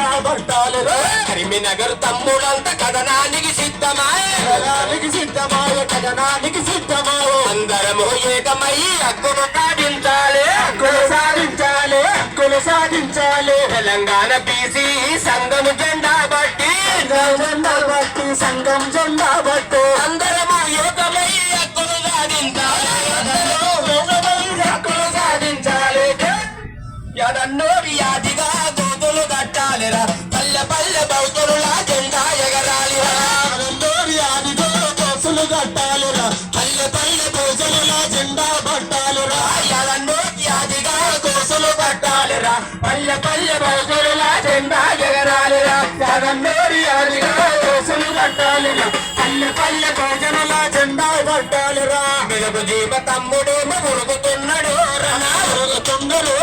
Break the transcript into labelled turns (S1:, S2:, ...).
S1: జెండా పట్టాలి
S2: కరీంనగర్ తమ్ముడంత కథనానికి సిద్ధమాయే
S1: కథనానికి సిద్ధమాయే
S2: అందరము ఏకమై హక్కును సాధించాలి
S1: హక్కులు సాధించాలి
S2: తెలంగాణ బీసీ సంఘం జెండా బట్టి
S1: సంఘం జెండా బట్టి
S2: అందరము ఏకమై హక్కును సాధించాలి ఎడన్నోరి యాదిగా గోతులు కట్టాలిరా పల్లె పల్లె బౌద్ధుల జెండా ఎగరాలిరా
S1: యాదిగా కోసులు కట్టాలిరా పల్లె పల్లె భోజనుల జెండా పట్టాలిరా
S2: ఎడన్నోరి యాదిగా కోసులు కట్టాలిరా పల్లె పల్లె బౌద్ధుల జెండా ఎగరాలిరా
S1: జగన్నోరి యాదిగా కోసులు కట్టాలిరా పల్లె పల్లె భోజనుల జెండా పట్టాలిరా
S2: వెలుగు జీవ తమ్ముడేమో ఉరుగుతున్నాడు
S1: ఉరుగుతున్నాడు